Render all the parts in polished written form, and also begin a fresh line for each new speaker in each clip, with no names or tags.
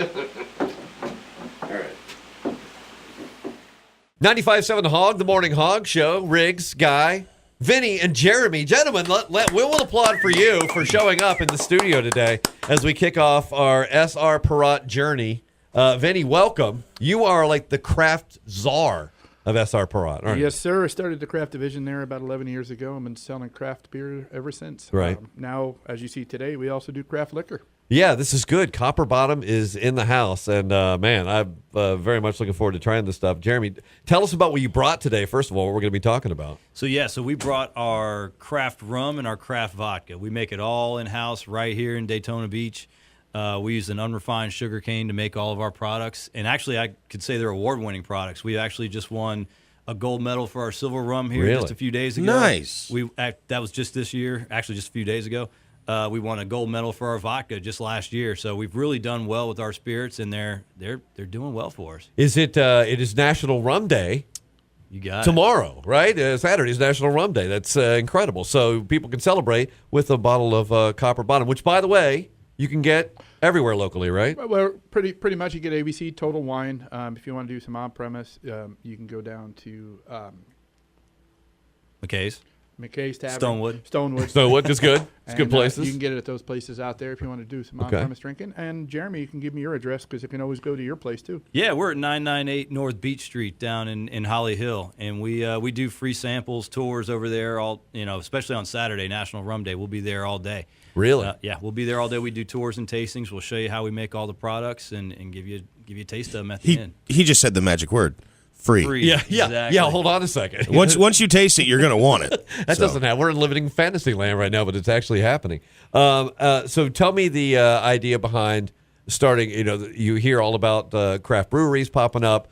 All right.
95.7 Hog, the Morning Hog Show. Riggs, Guy, Vinnie, and Jeremy. Gentlemen, we will applaud for you for showing up in the studio today as we kick off our SR Perrott journey. Vinnie, welcome. You are like the craft czar of SR Perrott, aren't you?
Yes, sir. I started the craft division there about 11 years ago. I've been selling craft beer ever since.
Right.
Now, as you see today, we also do craft liquor.
Yeah, this is good. Copper Bottom is in the house, and man, I'm very much looking forward to trying this stuff. Jeremy, tell us about what you brought today, first of all, what we're going to be talking about.
So we brought our craft rum and our craft vodka. We make it all in-house right here in Daytona Beach. We use an unrefined sugar cane to make all of our products, and actually I could say they're award-winning products. We actually just won a gold medal for our silver rum here just a few days ago.
Nice.
That was just this year, actually just a few days ago. We won a gold medal for our vodka just last year, so we've really done well with our spirits, and they're doing well for us.
It is National Rum Day.
You got
tomorrow, right? Saturday is National Rum Day. That's incredible. So people can celebrate with a bottle of Copper Bottom, which, by the way, you can get everywhere locally, right?
Well, pretty much you get ABC Total Wine. If you want to do some on-premise, you can go down to
McKay's
Tavern.
Stonewood.
Is good. It's good places.
You can get it at those places out there if you want to do some on-premise drinking. And Jeremy, you can give me your address because it can always go to your place too.
Yeah, we're at 998 North Beach Street down in Holly Hill, and we do free samples, tours over there. Especially on Saturday, National Rum Day, we'll be there all day.
Really?
Yeah, we'll be there all day. We do tours and tastings. We'll show you how we make all the products and give you a taste of them at the end.
He just said the magic word. Free.
Yeah.
Exactly.
Yeah, hold on a second.
Once you taste it, you're going to want it.
Doesn't happen. We're in living fantasy land right now, but it's actually happening. So tell me the idea behind starting, you hear all about craft breweries popping up.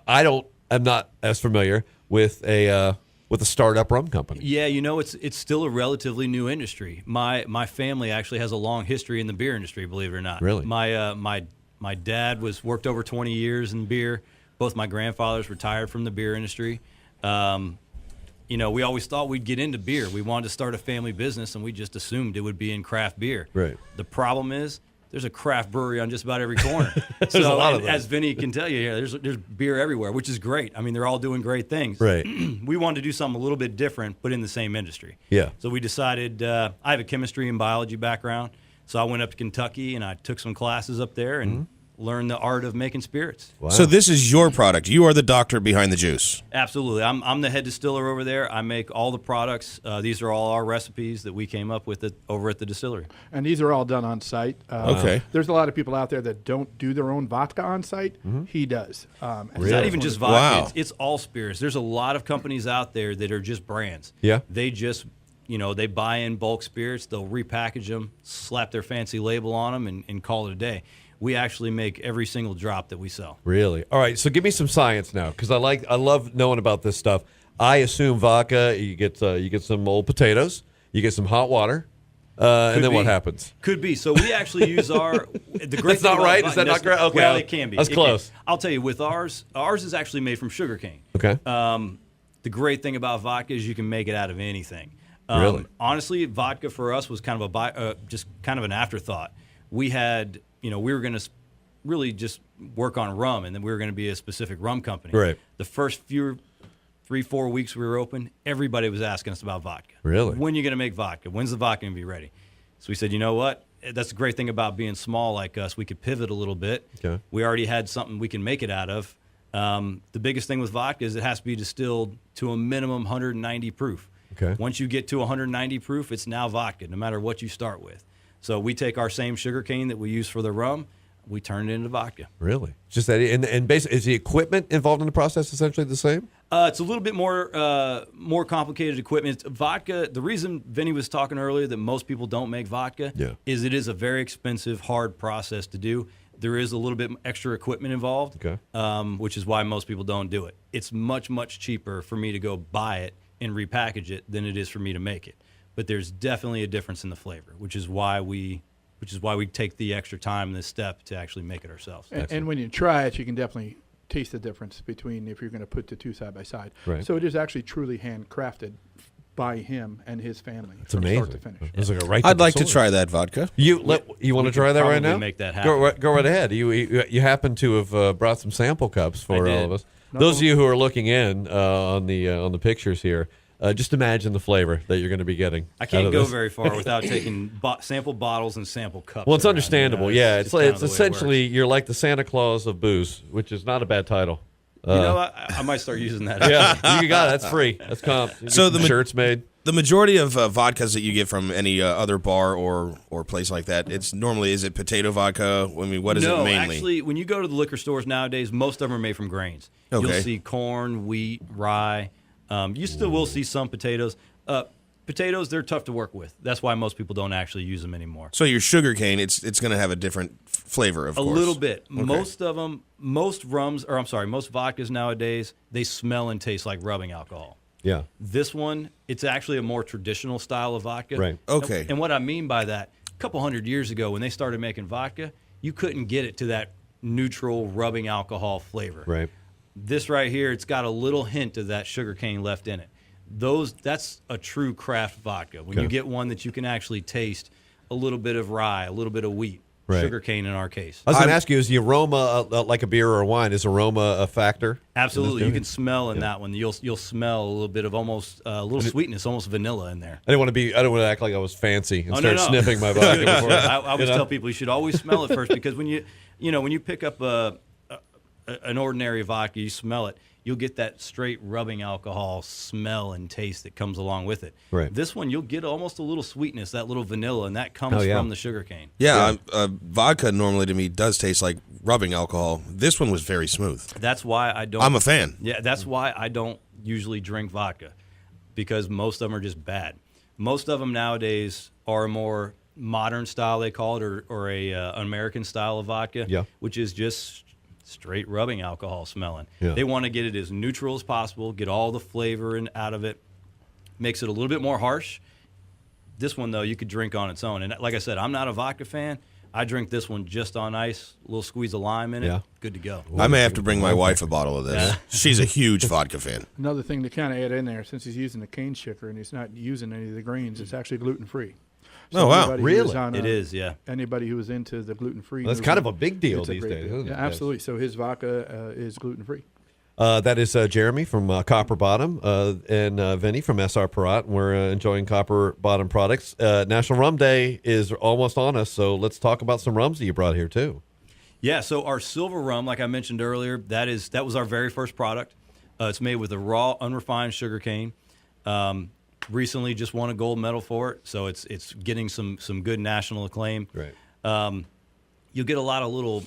I'm not as familiar with a startup rum company.
Yeah, it's still a relatively new industry. My family actually has a long history in the beer industry, believe it or not.
Really?
My dad worked over 20 years in beer. Both my grandfathers retired from the beer industry. We always thought we'd get into beer. We wanted to start a family business, and we just assumed it would be in craft beer.
Right.
The problem is there's a craft brewery on just about every corner.
There's a lot of them.
As Vinnie can tell you, there's beer everywhere, which is great. I mean, they're all doing great things.
Right.
We wanted to do something a little bit different, but in the same industry.
Yeah.
So we decided, I have a chemistry and biology background, so I went up to Kentucky, and I took some classes up there and learned the art of making spirits.
Wow. So this is your product. You are the doctor behind the juice.
Absolutely. I'm the head distiller over there. I make all the products. These are all our recipes that we came up with over at the distillery.
And these are all done on site.
Okay.
There's a lot of people out there that don't do their own vodka on site. He does.
It's not even just vodka.
Wow.
It's all spirits. There's a lot of companies out there that are just brands.
Yeah.
They just, they buy in bulk spirits. They'll repackage them, slap their fancy label on them, and call it a day. We actually make every single drop that we sell.
Really? All right. So give me some science now, because I love knowing about this stuff. I assume vodka. You get some old potatoes. You get some hot water, and then what happens?
Could be. So we actually use the great.
That's not right. Is that not great? Okay.
Well, it can be.
That's close.
I'll tell you. With ours is actually made from sugarcane.
Okay.
The great thing about vodka is you can make it out of anything.
Really?
Honestly, vodka for us was kind of just kind of an afterthought. We had. We were going to really just work on rum, and then we were going to be a specific rum company.
Right.
The first 3-4 weeks we were open, everybody was asking us about vodka.
Really?
When are you going to make vodka? When's the vodka going to be ready? So we said, you know what? That's the great thing about being small like us. We could pivot a little bit.
Okay.
We already had something we can make it out of. The biggest thing with vodka is it has to be distilled to a minimum 190 proof.
Okay.
Once you get to 190 proof, it's now vodka, no matter what you start with. So we take our same sugar cane that we use for the rum, we turn it into vodka.
Really? Just that, and basically, is the equipment involved in the process essentially the same?
It's a little bit more complicated equipment. Vodka. The reason Vinnie was talking earlier that most people don't make vodka is it is a very expensive, hard process to do. There is a little bit extra equipment involved, which is why most people don't do it. It's much, much cheaper for me to go buy it and repackage it than it is for me to make it. But there's definitely a difference in the flavor, which is why we take the extra time and this step to actually make it ourselves.
And when you try it, you can definitely taste the difference between if you're going to put the two side by side.
Right.
So it is actually truly handcrafted by him and his family
It's
from
amazing.
start to finish.
It's like a right
I'd like to
source.
try that vodka.
You want to try that right
probably
now?
make that happen.
Go right ahead. You happen to have brought some sample cups for
I
all
did.
of us. Those of you who are looking in on the pictures here, just imagine the flavor that you're going to be getting.
I
out
can't
of
go
this.
very far without taking sample bottles and sample cups.
Well, it's
around,
understandable.
you know?
Yeah,
just
it's
kind of the way it
essentially
works.
you're like the Santa Claus of booze, which is not a bad title.
You know, I might start using that.
Yeah, you got it. That's free. That's comp. You
So
get some
the
shirts made.
The majority of vodkas that you get from any other bar or place like that, it's normally, is it potato vodka? I mean, what is it mainly?
Actually, when you go to the liquor stores nowadays, most of them are made from grains.
Okay.
You'll see corn, wheat, rye. You still will see some potatoes. Potatoes, they're tough to work with. That's why most people don't actually use them anymore.
So your sugar cane, it's going to have a different flavor, of course.
A little bit.
Okay.
Most of them, most vodkas nowadays, they smell and taste like rubbing alcohol.
Yeah.
This one, it's actually a more traditional style of vodka.
Right.
Okay.
And what I mean by that, a couple hundred years ago when they started making vodka, you couldn't get it to that neutral rubbing alcohol flavor.
Right.
This right here, it's got a little hint of that sugar cane left in it. That's a true craft vodka. When you get one that you can actually taste a little bit of rye, a little bit of wheat,
Right.
sugar cane in our case.
I was going to ask you, is the aroma like a beer or a wine? Is aroma a factor?
Absolutely, you can smell in that one. You'll smell a little bit of almost a little sweetness, almost vanilla in there.
I don't want to act like I was fancy and
Oh,
start
no.
sniffing my vodka before.
I always tell people you should always smell it first because when you pick up an ordinary vodka, you smell it, you'll get that straight rubbing alcohol smell and taste that comes along with it.
Right.
This one, you'll get almost a little sweetness, that little vanilla, and that comes
Oh, yeah.
from the sugar cane.
Yeah, vodka normally to me does taste like rubbing alcohol. This one was very smooth.
That's why I don't.
I'm a fan.
Yeah, that's why I don't usually drink vodka because most of them are just bad. Most of them nowadays are a more modern style, they call it, or an American style of vodka,
Yeah.
which is just straight rubbing alcohol smelling.
Yeah.
They want to get it as neutral as possible, get all the flavor out of it, makes it a little bit more harsh. This one, though, you could drink on its own. And like I said, I'm not a vodka fan. I drink this one just on ice, a little squeeze of lime in it,
Yeah.
good to go.
I may have to bring my wife a bottle of this. She's a huge vodka fan.
Another thing to kind of add in there, since he's using the cane sugar and he's not using any of the grains, it's actually gluten-free.
Oh, wow.
anybody
Really?
who's on
It is, yeah.
Anybody who is into the gluten-free.
That's kind of a
movement,
big deal
it's a
these
great
days,
deal.
isn't it?
Yeah, absolutely. So his vodka is gluten-free.
That is Jeremy from Copper Bottom and Vinnie from SR Perrott. We're enjoying Copper Bottom products. National Rum Day is almost on us, so let's talk about some rums that you brought here, too.
Yeah, so our silver rum, like I mentioned earlier, that was our very first product. It's made with a raw, unrefined sugar cane. Recently, just won a gold medal for it, so it's getting some good national acclaim.
Right.
You'll get a lot of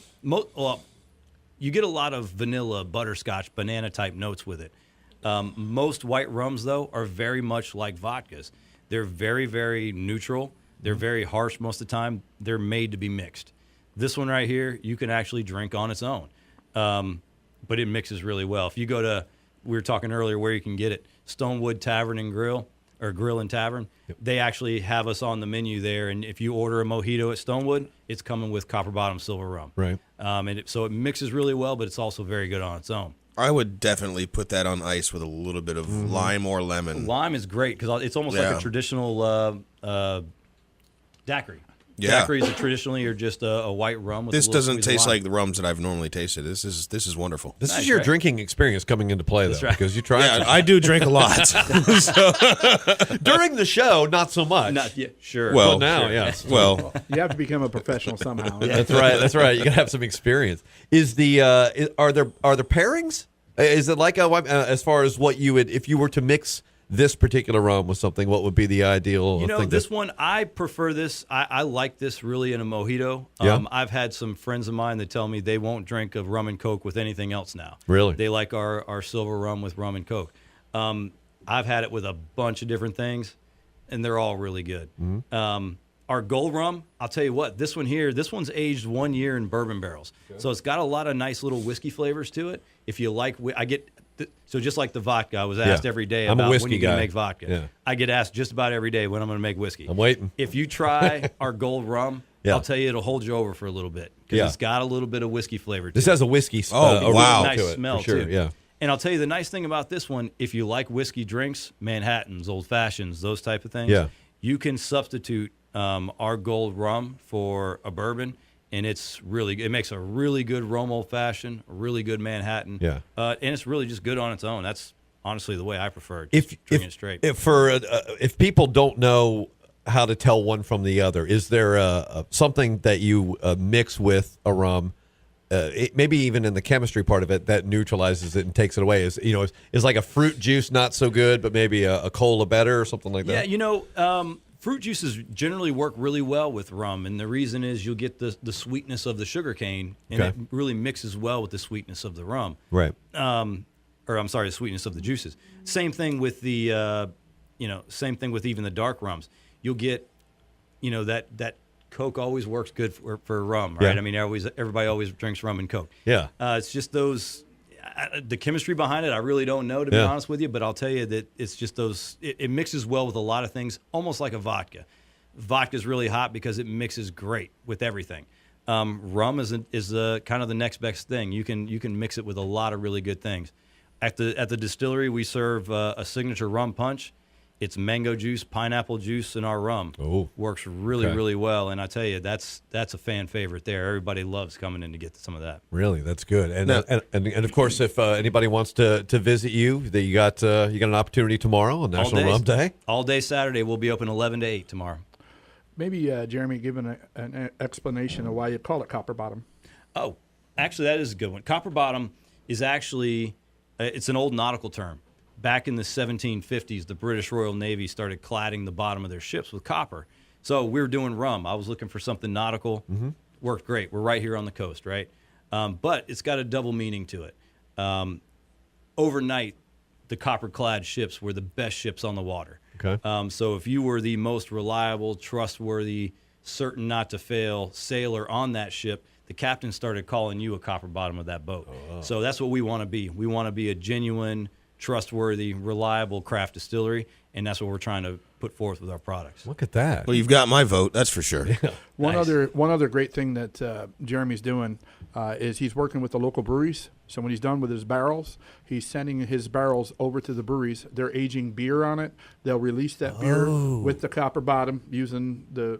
you get a lot of vanilla, butterscotch, banana type notes with it. Most white rums, though, are very much like vodkas. They're very, very neutral. They're very harsh most of the time. They're made to be mixed. This one right here, you can actually drink on its own, but it mixes really well. If you go to, we were talking earlier where you can get it, Stonewood Tavern and Grill, or Grill and Tavern, they actually have us on the menu there, and if you order a mojito at Stonewood, it's coming with Copper Bottom Silver Rum.
Right.
So it mixes really well, but it's also very good on its own.
I would definitely put that on ice with a little bit of lime or lemon.
Lime is great because it's almost like
Yeah.
a traditional daiquiri.
Yeah.
Daiquiris are traditionally are just a white rum. With
This
a little
doesn't
squeeze of
taste
lime.
like the rums that I've normally tasted. This is wonderful.
This is
Nice,
your
right?
drinking experience coming into play, though,
That's right.
because you tried
Yeah, I do drink a lot.
during the show, not so much.
Not yet, sure.
Well,
But now,
sure.
yes.
Well,
You have to become a professional somehow.
That's right. That's right. You gotta have some experience. Are there pairings? Is it like as far as what you would if you were to mix this particular rum with something? What would be the ideal?
You know,
thing
this one, I prefer this. I like this really in a mojito.
Yeah.
I've had some friends of mine that tell me they won't drink a rum and Coke with anything else now.
Really?
They like our silver rum with rum and Coke. I've had it with a bunch of different things, and they're all really good.
Mm-hmm.
Our gold rum, I'll tell you what, this one's aged 1 year in bourbon barrels. Okay. So it's got a lot of nice little whiskey flavors to it. If you like, so just like the vodka, I was asked every day
I'm a
about
whiskey
when you're going
guy.
to make vodka.
Yeah.
I get asked just about every day when I'm going to make whiskey.
I'm waiting.
If you try our gold rum,
Yeah.
I'll tell you it'll hold you over for a little bit because
Yeah.
it's got a little bit of whiskey flavor to
This
it.
has a whiskey.
Oh,
aroma
wow.
to
Nice
it,
smell
for sure.
too.
Yeah.
And I'll tell you the nice thing about this one, if you like whiskey drinks, Manhattans, Old Fashions, those type of things, you can substitute our gold rum for a bourbon, and it makes a really good rum Old Fashioned, a really good Manhattan.
Yeah.
And it's really just good on its own. That's honestly the way I prefer it. Drinking it straight.
If people don't know how to tell one from the other, is there something that you mix with a rum? Maybe even in the chemistry part of it that neutralizes it and takes it away. Is like a fruit juice not so good, but maybe a cola better or something like that?
Yeah, fruit juices generally work really well with rum, and the reason is you'll get the sweetness of the sugar cane, and it really mixes well with the sweetness of the rum.
Right.
The sweetness of the juices. Same thing with same thing with even the dark rums. You'll get, that Coke always works good for rum, right?
Yeah.
I mean, everybody always drinks rum and Coke.
Yeah.
It's just those, the chemistry behind it, I really don't know, to be honest with you, but I'll tell you that it's just those, it mixes well with a lot of things, almost like a vodka. Vodka's really hot because it mixes great with everything. Rum is kind of the next best thing. You can mix it with a lot of really good things. At the distillery, we serve a signature rum punch. It's mango juice, pineapple juice, and our rum.
Oh,
works really well. And I tell you, that's a fan favorite there. Everybody loves coming in to get some of that.
Really, that's good. And of course, if anybody wants to visit you, you got an opportunity tomorrow on National Rum Day.
All day Saturday. We'll be open 11 to 8 tomorrow.
Maybe Jeremy, give an explanation of why you call it Copper Bottom.
Oh, actually, that is a good one. Copper Bottom is actually it's an old nautical term. Back in the 1750s, the British Royal Navy started cladding the bottom of their ships with copper. So we were doing rum. I was looking for something nautical. Mm-hmm. Worked great. We're right here on the coast, right? But it's got a double meaning to it. Overnight, the copper-clad ships were the best ships on the water.
Okay.
So if you were the most reliable, trustworthy, certain not to fail sailor on that ship, the captain started calling you a copper bottom of that boat. Oh, wow. So that's what we want to be. We want to be a genuine, trustworthy, reliable craft distillery, and that's what we're trying to put forth with our products.
Look at that.
Well, you've got my vote, that's for sure.
Yeah.
One other great thing that Jeremy's doing is he's working with the local breweries. So when he's done with his barrels, he's sending his barrels over to the breweries. They're aging beer on it. They'll release that beer with the Copper Bottom using the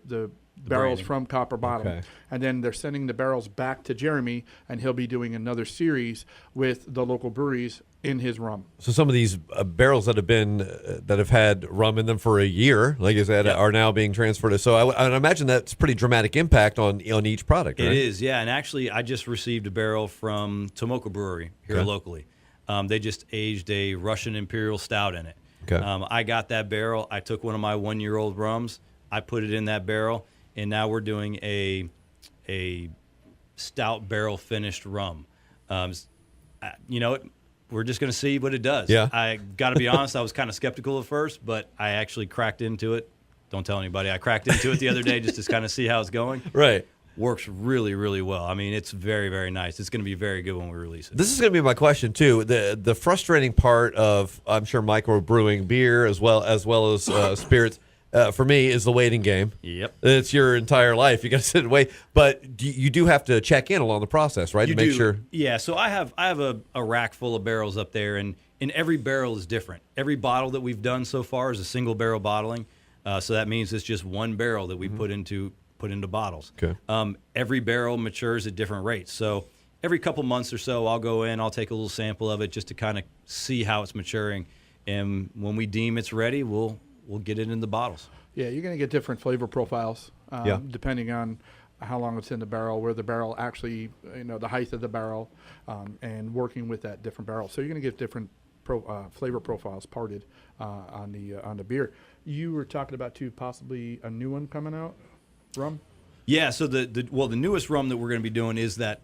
barrels
branding
from Copper Bottom.
Okay.
And then they're sending the barrels back to Jeremy, and he'll be doing another series with the local breweries in his rum.
So some of these barrels that have had rum in them for a year, like I said, are now being transferred. So I imagine that's pretty dramatic impact on each product, right?
It is, yeah. And actually, I just received a barrel from Tomoka Brewery here locally. They just aged a Russian Imperial Stout in it.
Okay.
I got that barrel. I took one of my 1-year-old rums. I put it in that barrel, and now we're doing a stout barrel finished rum. We're just going to see what it does.
Yeah.
I got to be honest, I was kind of skeptical at first, but I actually cracked into it. Don't tell anybody. I cracked into it the other day just to kind of see how it's going.
Right.
Works really, really well. I mean, it's very, very nice. It's going to be very good when we release it.
This is going to be my question too. The frustrating part of, I'm sure, microbrewing beer as well as spirits for me is the waiting game.
Yep.
It's your entire life. You got to sit and wait, but you do have to check in along the process, right?
You
to make
do.
sure.
Yeah. So I have a rack full of barrels up there, and every barrel is different. Every bottle that we've done so far is a single barrel bottling. So that means it's just one barrel that we put into bottles.
Okay.
Every barrel matures at different rates. So every couple months or so, I'll go in, I'll take a little sample of it just to kind of see how it's maturing, and when we deem it's ready, we'll get it in the bottles.
Yeah, you're going to get different flavor profiles depending on how long it's in the barrel, where the barrel actually, the height of the barrel, and working with that different barrel. So you're going to get different flavor profiles parted on the beer. You were talking about possibly a new one coming out, rum.
Yeah. So the newest rum that we're going to be doing is the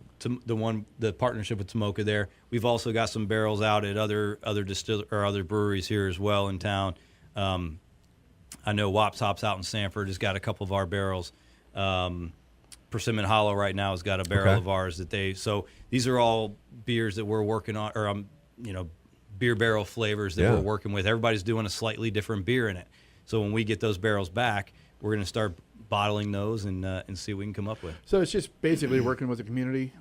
partnership with Tomoka there. We've also got some barrels out at other breweries here as well in town. I know Wops Hops out in Sanford has got a couple of our barrels. Persimmon Hollow right now has got a barrel of ours so these are all beers that we're working on, or beer barrel flavors that we're working with. Everybody's doing a slightly different beer in it. So when we get those barrels back, we're going to start bottling those and see what we can come up with.
So it's just basically working with the community,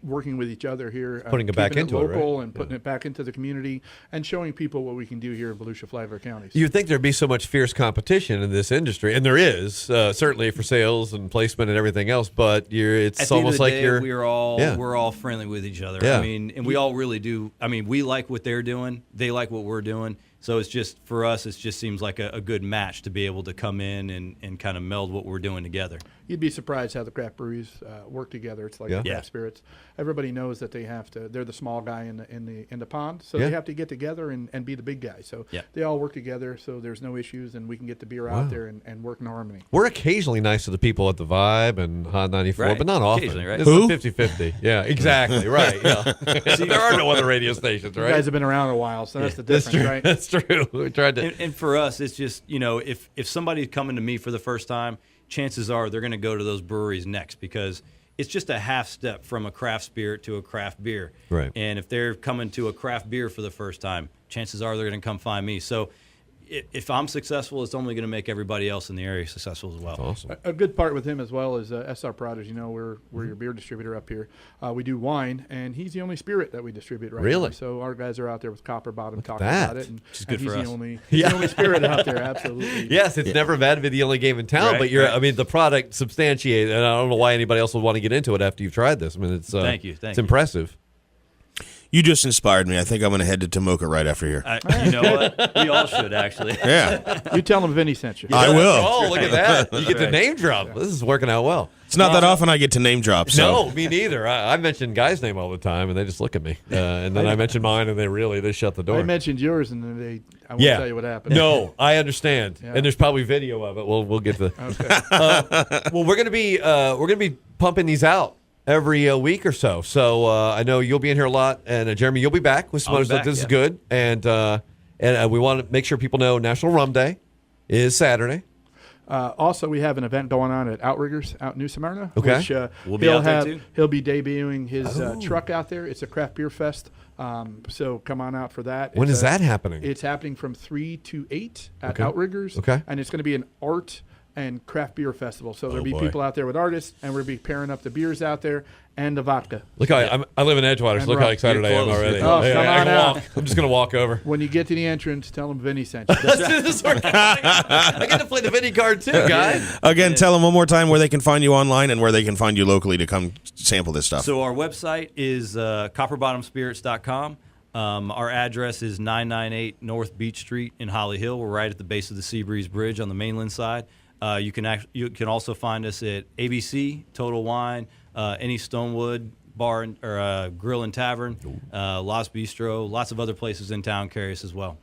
working with each other here,
putting it back into it,
local
right?
and putting it back into the community, and showing people what we can do here in Volusia Flagler counties.
You'd think there'd be so much fierce competition in this industry, and there is certainly for sales and placement and everything else. But it's almost like
we're all friendly with each other.
Yeah.
I mean, and we all really do. I mean, we like what they're doing. They like what we're doing. So it's just, for us, it just seems like a good match to be able to come in and kind of meld what we're doing together.
You'd be surprised how the craft breweries work together. It's like craft spirits. Everybody knows that they have to. They're the small guy in the pond, so they have to get together and be the big guy. So they all work together, so there's no issues, and we can get the beer out there and work in harmony.
We're occasionally nice to the people at the Vibe and Hot 94, but not often.
Occasionally, right?
It's 50-50. Yeah, exactly. Right. Yeah. See, there are no other radio stations, right?
You guys have been around a while, so that's the difference, right?
That's true. We tried to.
And for us, it's just, if somebody's coming to me for the first time, chances are they're going to go to those breweries next, because it's just a half step from a craft spirit to a craft beer.
Right.
And if they're coming to a craft beer for the first time, chances are they're going to come find me. So if I'm successful, it's only going to make everybody else in the area successful as well.
Awesome.
A good part with him as well is SR Perrott. As you know, we're your beer distributor up here. We do wine, and he's the only spirit that we distribute right
Really?
now. So our guys are out there with Copper Bottom talking
that.
about it, and
Which is good
he's
for
the
us.
only he's the only spirit out there. Absolutely.
Yes, it's never bad to be the only game in town,
Right,
but
right.
I mean, the product substantiated, and I don't know why anybody else would want to get into it after you've tried this. I mean, it's
Thank you.
It's impressive.
You just inspired me. I think I'm going to head to Tomoka right after here.
You know what? We all should, actually.
Yeah,
You tell him Vinny sent you.
I will.
Oh, look at that! You get the
Right.
name drop. This is working out well.
It's not that often I get to name drop. So.
No, me neither. I mention guys' name all the time, and they just look at me. And then I mention mine, and they shut the door.
I mentioned yours, and then I won't tell you what happened.
No, I understand,
Yeah.
and there's probably video of it. We'll get to.
Okay.
Well, we're gonna be pumping these out every week or so. So I know you'll be in here a lot, and Jeremy, you'll be back with some
I'll
other
be
stuff.
back,
This is
yeah.
good, and we want to make sure people know National Rum Day is Saturday.
Also, we have an event going on at Outriggers out in New Smyrna.
Okay.
Which,
We'll be out there, too.
He'll be debuting his truck out there. It's a craft beer fest. So come on out for that.
When
It's
is that happening?
It's happening from 3 to 8 at
Okay.
Outriggers.
Okay.
And it's going to be an art and craft beer festival. So there'll be
boy.
people out there with artists, and we'll be pairing up the beers out there and the vodka.
Look, I live in Edgewater, so
And
look how
rum.
excited I
You're
am
close.
already.
You're close.
Oh, come
I
on
can
out.
walk. I'm just gonna walk over.
When you get to the entrance, tell them Vinny sent you.
I get to play the Vinnie card too, guys.
Again, tell them one more time where they can find you online and where they can find you locally to come sample this stuff.
So our website is copperbottomspirits.com. Our address is 998 North Beach Street in Holly Hill. We're right at the base of the Seabreeze Bridge on the mainland side. You can also find us at ABC, Total Wine, any Stonewood bar or grill and tavern, Las Bistro, lots of other places in town carry us as well.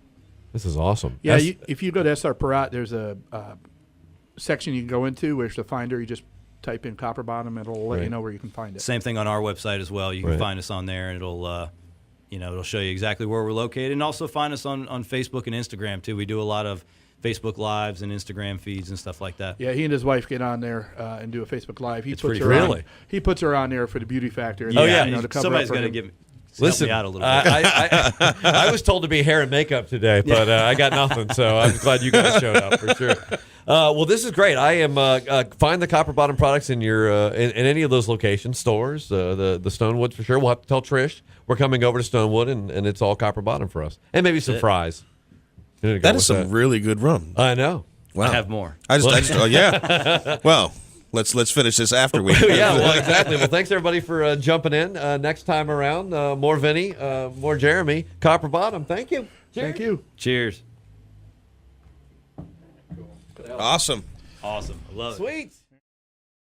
This is awesome.
Yeah, if you go to SR Perrott, there's a section you can go into where's the finder. You just type in Copper Bottom, and it'll let you know where you can find it.
Same thing on our website as well. You can
Right.
find us on there, and it'll show you exactly where we're located. And also find us on Facebook and Instagram too. We do a lot of Facebook Lives and Instagram feeds and stuff like that.
Yeah, he and his wife get on there and do a Facebook Live. He
It's
puts
pretty
her
cool.
on.
Really?
He puts her on there for the beauty factor.
Oh, yeah.
to cover
Somebody's
up for
going to
him.
help me out a little bit.
I was told to be hair and makeup today, but I got nothing. So I'm glad you guys showed up for sure. Well, this is great. I am find the Copper Bottom products in your in any of those locations, stores, the Stonewood for sure. We'll have to tell Trish we're coming over to Stonewood, and it's all Copper Bottom for us, and maybe some fries.
that is some really good rum.
I know.
Wow.
I have more.
I just yeah. Well, let's finish this after we.
Yeah, well, exactly. Well, thanks everybody for jumping in. Next time around, more Vinny, more Jeremy, Copper Bottom. Thank you.
Thank you.
Cheers.
Awesome.
Awesome. I love it.
Sweet.